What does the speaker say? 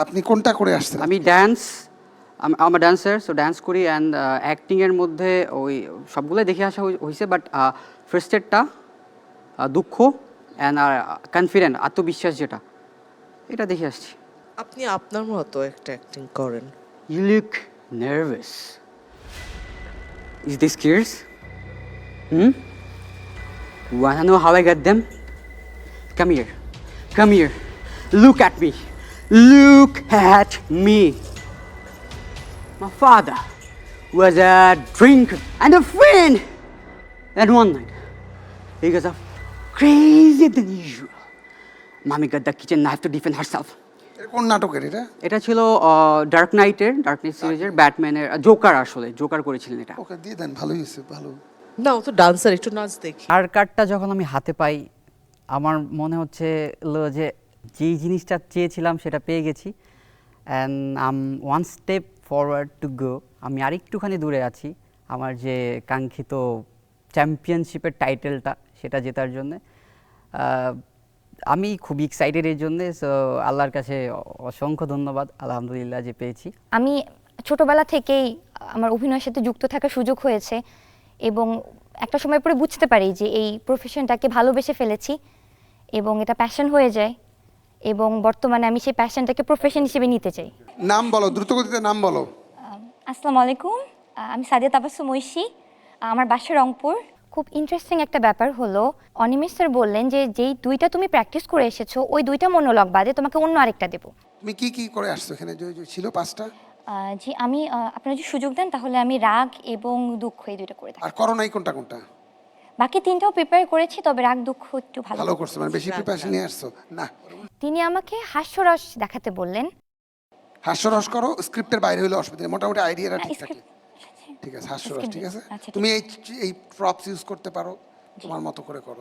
আপনি কোনটা করে আসছেন? আমি ড্যান্স, আমার ড্যান্সার, সো ড্যান্স করি অ্যান্ড অ্যাক্টিংয়ের মধ্যে ওই সবগুলোই দেখে আসা হয়েছে, বাট ফার্স্টেরটা দুঃখ অ্যান্ড কনফিডেন্ট, আত্মবিশ্বাস যেটা, এটা দেখে আসছি। আপনি আপনার মতো একটা অ্যাক্টিং করেন। You look nervous. Is this scares? Wanna know how I got them? Come here. Come here. Look at me. Look at me. My father was a drinker and a friend. And one night, he got up crazier than usual. Mommy got the kitchen knife to defend herself. কোন নাটকের এটা? এটা ছিল dark night সিরিজের ব্যাটম্যানের Joker, আসলে Joker করেছিলেন এটা। ওকে দিয়ে দেন, ভালোই হয়েছে, ভালো। না, ও তো ডান্সার, একটু নাচ দেখি। আর কার্ডটা যখন আমি হাতে পাই, আমার মনে হচ্ছে যে যেই জিনিসটা চেয়েছিলাম সেটা পেয়ে গেছি, and am one step forward to go. আমি আরেকটুখানি দূরে আছি আমার যে কাঙ্ক্ষিত চ্যাম্পিয়নশিপের টাইটেলটা, সেটা জেতার জন্যে। আমি খুবই এক্সাইটেড এর জন্যে। সো আল্লাহর কাছে অসংখ্য ধন্যবাদ, আলহামদুলিল্লাহ যে পেয়েছি। আমি ছোটবেলা থেকেই আমার অভিনয়ের সাথে যুক্ত থাকার সুযোগ হয়েছে এবং একটা সময় পরে বুঝতে পারি যে এই প্রফেশনটাকে ভালোবেসে ফেলেছি এবং এটা প্যাশন হয়ে যায়, এবং বর্তমানে আমি সেই প্যাশনটাকে প্রফেশন হিসেবে নিতে চাই। নাম বলো, দ্রুতগতিতে নাম বলো। আসসালামু আলাইকুম, আমি সাদিয়া তাবাসসুম ঐশী, আমার বাসা রংপুর। খুব ইন্টারেস্টিং একটা ব্যাপার হলো, অনিমেষ স্যার বললেন যে যেই দুইটা তুমি প্র্যাকটিস করে এসেছো ওই দুইটা মনোলগ বাদে তোমাকে অন্য আরেকটা দেবো। তুমি কি কি করে আসছো এখানে? যে ছিল 5টা। জি, আমি আপনারা যদি সুযোগ দেন তাহলে আমি রাগ এবং দুঃখ এই দুইটা করে থাকি। আর করো নাই কোনটা কোনটা? বাকি তিনটাও প্রিপেয়ার করেছি, তবে রাগ দুঃখ একটু ভালো করছো, মানে বেশি প্রিপারেশন নিয়ে আসছো না? তিনি আমাকে হাস্যরস দেখাতে বললেন। হাস্যরস করো, স্ক্রিপ্টের বাইরে হলে অসুবিধা নেই, মোটামুটি আইডিয়াটা ঠিক থাকে। script- ঠিক আছে, হাস্যরস ঠিক আছে। আচ্ছা, ঠিক তুমি এই প্রপস ইউজ করতে পারো, তোমার মতো করে করো।